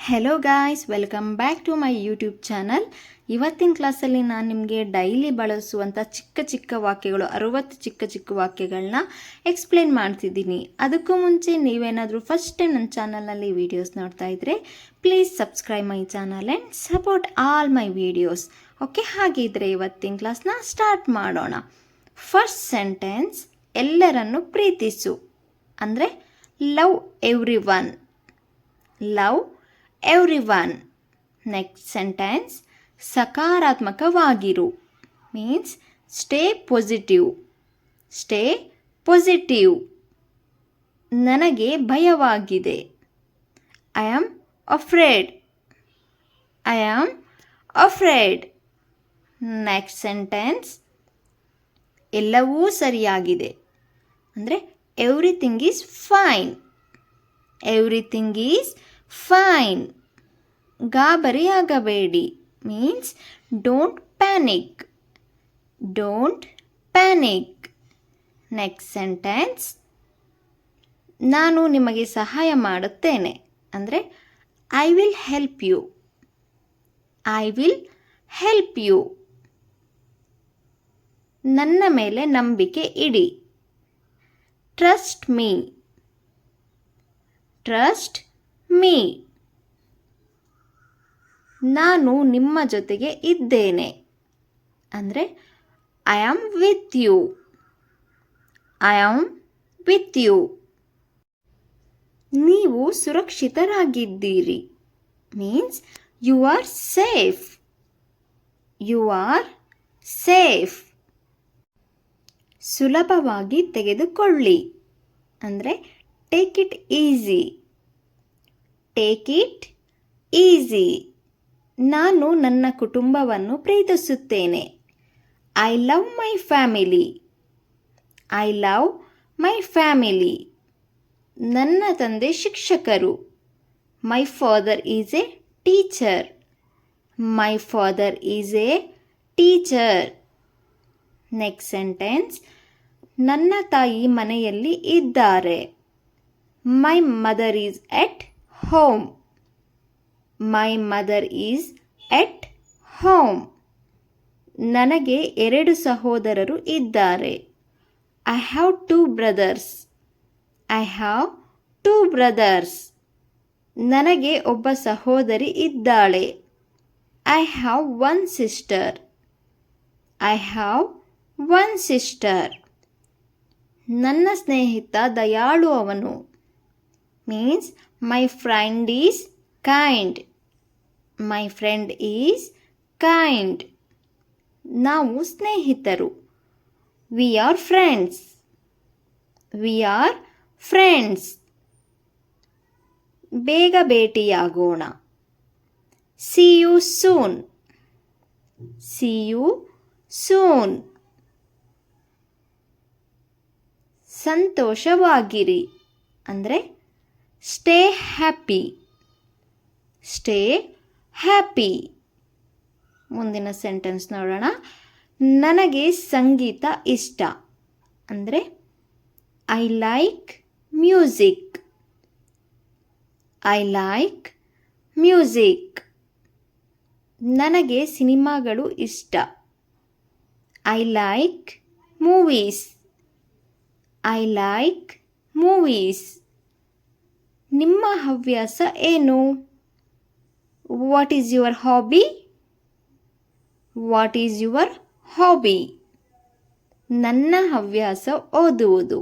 Hello guys, welcome back to my YouTube channel. ಇವತ್ತಿನ ಕ್ಲಾಸಲ್ಲಿ ನಾನು ನಿಮಗೆ ಡೈಲಿ ಬಳಸುವಂಥ ಚಿಕ್ಕ ಚಿಕ್ಕ ವಾಕ್ಯಗಳು 60 ಚಿಕ್ಕ ಚಿಕ್ಕ ವಾಕ್ಯಗಳನ್ನ ಎಕ್ಸ್ಪ್ಲೇನ್ ಮಾಡ್ತಿದ್ದೀನಿ. ಅದಕ್ಕೂ ಮುಂಚೆ ನೀವೇನಾದರೂ ಫಸ್ಟ್ ಟೈಮ್ ನನ್ನ ಚಾನಲ್ನಲ್ಲಿ ವೀಡಿಯೋಸ್ ನೋಡ್ತಾ ಇದ್ದರೆ please subscribe my channel and support all my videos. Okay, ಹಾಗಿದ್ರೆ ಇವತ್ತಿನ ಕ್ಲಾಸ್ನ ಸ್ಟಾರ್ಟ್ ಮಾಡೋಣ. ಫಸ್ಟ್ ಸೆಂಟೆನ್ಸ್, ಎಲ್ಲರನ್ನು ಪ್ರೀತಿಸು ಅಂದರೆ love every one. Love everyone. Next sentence, ಸಕಾರಾತ್ಮಕವಾಗಿರು means stay positive. Stay positive. ನನಗೆ ಭಯವಾಗಿದೆ. I am afraid. I am afraid. Next sentence, ಎಲ್ಲವೂ ಸರಿಯಾಗಿದೆ ಅಂದರೆ everything is fine. Everything is fine. ಗಾಬರಿಯಾಗಬೇಡಿ means don't panic. Don't panic. Next sentence, ನಾನು ನಿಮಗೆ ಸಹಾಯ ಮಾಡುತ್ತೇನೆ ಅಂದರೆ I will help you. I will help you. ನನ್ನ ಮೇಲೆ ನಂಬಿಕೆ ಇಡಿ. Trust me. Trust me. ನಾನು ನಿಮ್ಮ ಜೊತೆಗೆ ಇದ್ದೇನೆ ಅಂದರೆ I am with you. I am with you. ನೀವು ಸುರಕ್ಷಿತರಾಗಿದ್ದೀರಿ means you are safe. You are safe. ಸುಲಭವಾಗಿ ತೆಗೆದುಕೊಳ್ಳಿ ಅಂದರೆ take it easy. Take it easy. ನಾನು ನನ್ನ ಕುಟುಂಬವನ್ನು ಪ್ರೀತಿಸುತ್ತೇನೆ. I love my family. I love my family. ನನ್ನ ತಂದೆ ಶಿಕ್ಷಕರು. My father is a teacher. My father is a teacher. Next sentence, ನನ್ನ ತಾಯಿ ಮನೆಯಲ್ಲಿ ಇದ್ದಾರೆ. My mother is at home. My mother is at home. ನನಗೆ 2 ಸಹೋದರರು ಇದ್ದಾರೆ. I have 2 brothers. I have 2 brothers. ನನಗೆ ಒಬ್ಬ ಸಹೋದರಿ ಇದ್ದಾಳೆ. I have 1 sister. I have 1 sister. ನನ್ನ ಸ್ನೇಹಿತ ದಯಾಳು ಅವನು means my friend is kind. My friend is kind. ನಾವು ಸ್ನೇಹಿತರು. We are friends. We are friends. ಬೇಗ ಭೇಟಿಯಾಗೋಣ. See you soon. See you soon. ಸಂತೋಷವಾಗಿರಿ ಅಂದರೆ stay happy. Stay happy. ಮುಂದಿನ sentence ನೋಡೋಣ. ನನಗೆ ಸಂಗೀತ ಇಷ್ಟ ಅಂದರೆ I like music. I like music. ನನಗೆ ಸಿನಿಮಾಗಳು ಇಷ್ಟ. I like movies. I like movies. ನಿಮ್ಮ ಹವ್ಯಾಸ ಏನು? What is your hobby? What is your hobby? ನನ್ನ ಹವ್ಯಾಸ ಓದುವುದು.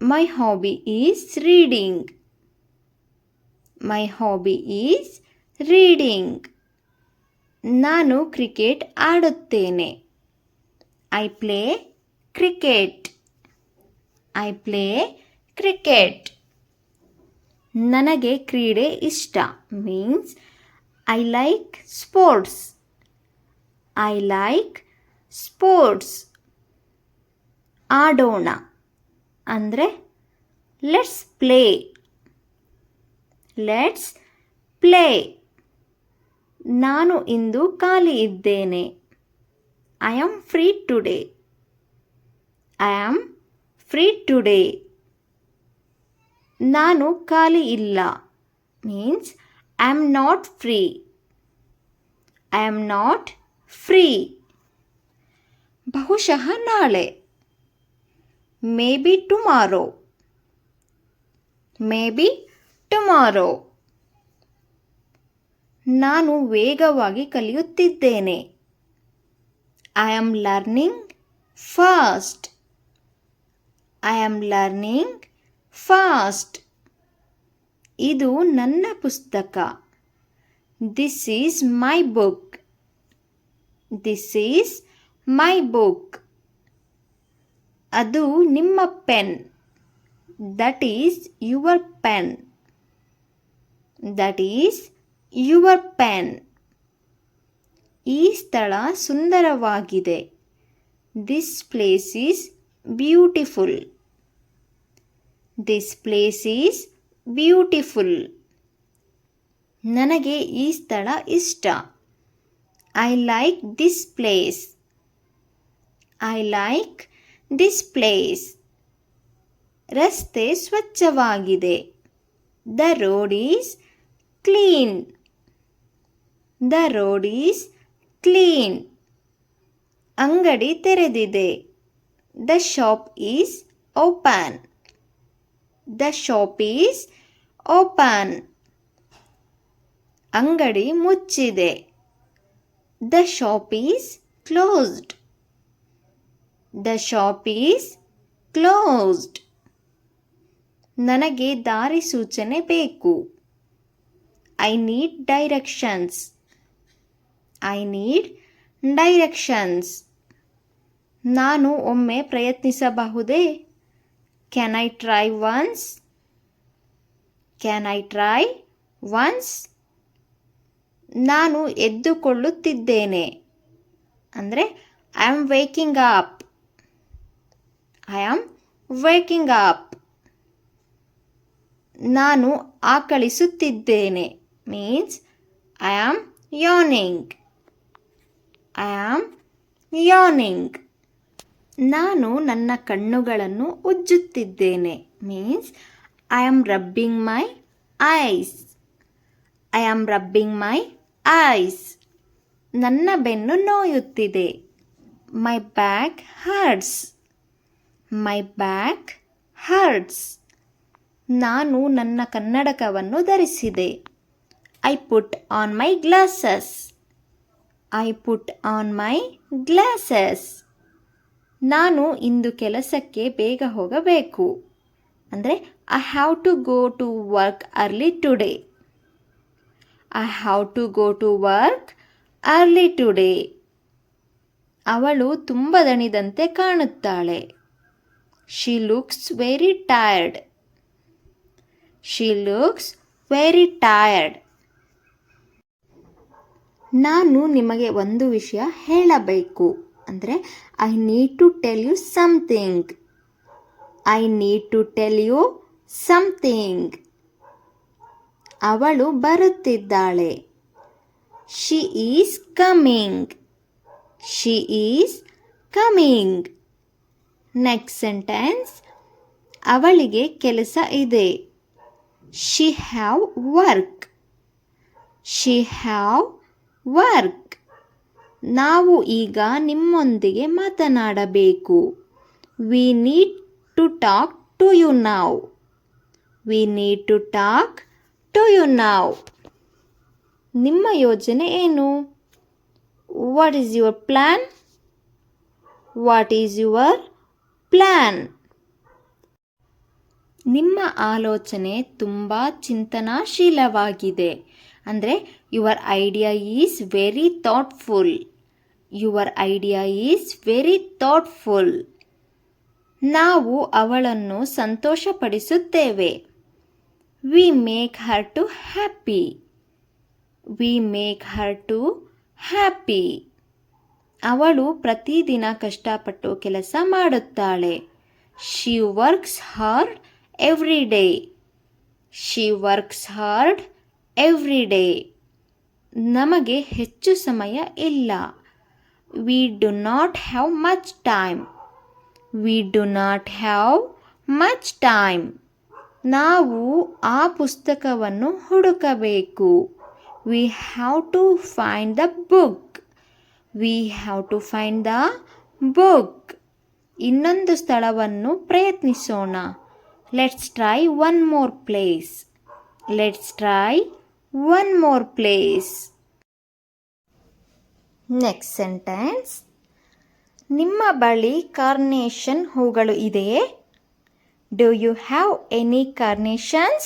My hobby is reading. My hobby is reading. ನಾನು cricket ಆಡುತ್ತೇನೆ. I play cricket. I play cricket. ನನಗೆ ಕ್ರೀಡೆ ಇಷ್ಟ means I like sports. I like sports. ಆಡೋಣ ಅಂದರೆ let's play. Let's play. ನಾನು ಇಂದು ಖಾಲಿ ಇದ್ದೇನೆ. I am free today. I am free today. ನಾನು ಖಾಲಿ ಇಲ್ಲ means I am not free. I am not free. ಬಹುಶಃ ನಾಳೆ. Maybe tomorrow. Maybe tomorrow. ನಾನು ವೇಗವಾಗಿ ಕಲಿಯುತ್ತಿದ್ದೇನೆ. I am learning fast. I am learning fast. ಇದು ನನ್ನ ಪುಸ್ತಕ. This is my book. This is my book. ಅದು ನಿಮ್ಮ pen. That is your pen. That is your pen. ಈ ಸ್ಥಳ ಸುಂದರವಾಗಿದೆ. This place is beautiful. This place is beautiful. ನನಗೆ ಈ ಸ್ಥಳ ಇಷ್ಟ. I like this place. I like this place. ರಸ್ತೆ ಸ್ವಚ್ಛವಾಗಿದೆ. The road is clean. The road is clean. ಅಂಗಡಿ ತೆರೆದಿದೆ. The shop is open. The shop is open. ಅಂಗಡಿ ಮುಚ್ಚಿದೆ. The shop is closed. The shop is closed. ನನಗೆ ದಾರಿ ಸೂಚನೆ ಬೇಕು. I need directions. I need directions. ನಾನು ಒಮ್ಮೆ ಪ್ರಯತ್ನಿಸಬಹುದೇ? Can I try once? Can I try once? ನಾನು ಎದ್ದುಕೊಳ್ಳುತ್ತಿದ್ದೇನೆ. ಅಂದರೆ I am waking up. I am waking up. ನಾನು ಆಕಳಿಸುತ್ತಿದ್ದೇನೆ. Means I am yawning. I am yawning. ನಾನು ನನ್ನ ಕಣ್ಣುಗಳನ್ನು ಉಜ್ಜುತ್ತಿದ್ದೇನೆ. Means I am rubbing my eyes. I am rubbing my eyes. ನನ್ನ ಬೆನ್ನು ನೋಯುತ್ತಿದೆ. My back hurts. My back hurts. ನಾನು ನನ್ನ ಕನ್ನಡಕವನ್ನು ಧರಿಸಿದೆ. I put on my glasses. I put on my glasses. ನಾನು ಇಂದು ಕೆಲಸಕ್ಕೆ ಬೇಗ ಹೋಗಬೇಕು. ಅಂದರೆ I have to go to work early today. I have to go to work early today. ಅವಳು ತುಂಬ ದಣಿದಂತೆ ಕಾಣುತ್ತಾಳೆ. She looks very tired. She looks very tired. ನಾನು ನಿಮಗೆ ಒಂದು ವಿಷಯ ಹೇಳಬೇಕು. ಅಂದರೆ I need to tell you something. I need to tell you something. ಅವಳು ಬರುತ್ತಿದ್ದಾಳೆ. She is coming. She is coming. Next sentence. ಅವಳಿಗೆ ಕೆಲಸ ಇದೆ. She have work. She have work. ನಾವು ಈಗ ನಿಮ್ಮೊಂದಿಗೆ ಮಾತನಾಡಬೇಕು. We need to talk to you now. We need to talk to you now. ನಿಮ್ಮ ಯೋಜನೆ ಏನು? What is your plan? What is your plan? ನಿಮ್ಮ ಆಲೋಚನೆ ತುಂಬ ಚಿಂತನಾಶೀಲವಾಗಿದೆ. ಅಂದರೆ your idea is very thoughtful. Your idea is very thoughtful. ನಾವು ಅವಳನ್ನು ಸಂತೋಷಪಡಿಸುತ್ತೇವೆ. We make her to happy. We make her to happy. ಅವಳು ಪ್ರತಿದಿನ ಕಷ್ಟಪಟ್ಟು ಕೆಲಸ ಮಾಡುತ್ತಾಳೆ. She works hard every day. She works hard every day. ನಮಗೆ ಹೆಚ್ಚು ಸಮಯ ಇಲ್ಲ. We do not have much time. We do not have much time. ನಾವು ಆ ಪುಸ್ತಕವನ್ನು ಹುಡುಕಬೇಕು. We have to find the book. We have to find the book. ಇನ್ನೊಂದು ಸ್ಥಳವನ್ನು ಪ್ರಯತ್ನಿಸೋಣ. Let's try one more place. Let's try one more place. Next sentence. ನಿಮ್ಮ ಬಳಿ carnation ಹೂಗಳು ಇದೆಯೇ? Do you have any carnations?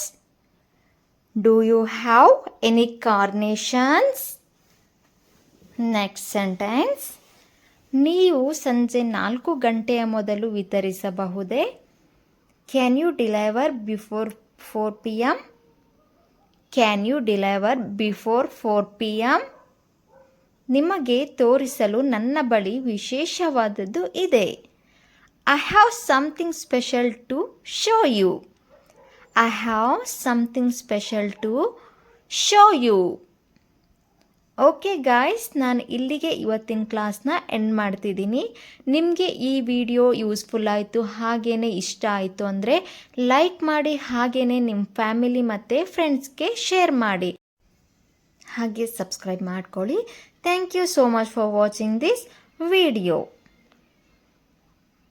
Do you have any carnations? Next sentence. ನೀವು ಸಂಜೆ 4 ಗಂಟೆಯ ಮೊದಲು ವಿತರಿಸಬಹುದೇ? Can you deliver before 4 p.m.? Can you deliver before 4 p.m.? ನಿಮಗೆ ತೋರಿಸಲು ನನ್ನ ಬಳಿ ವಿಶೇಷವಾದದ್ದು ಇದೆ. I have something special to show you. I have something special to show you. Okay guys, ನಾನು ಇಲ್ಲಿಗೆ ಇವತ್ತಿನ ಕ್ಲಾಸ್ನ ಎಂಡ್ ಮಾಡ್ತಿದ್ದೀನಿ. ನಿಮಗೆ ಈ ವಿಡಿಯೋ ಯೂಸ್ಫುಲ್ ಆಯಿತು, ಹಾಗೇ ಇಷ್ಟ ಆಯಿತು ಅಂದರೆ ಲೈಕ್ ಮಾಡಿ, ಹಾಗೇ ನಿಮ್ಮ ಫ್ಯಾಮಿಲಿ ಮತ್ತು ಫ್ರೆಂಡ್ಸ್ಗೆ ಶೇರ್ ಮಾಡಿ, ಹಾಗೆ ಸಬ್ಸ್ಕ್ರೈಬ್ ಮಾಡ್ಕೊಳ್ಳಿ. Thank you so much for watching this video.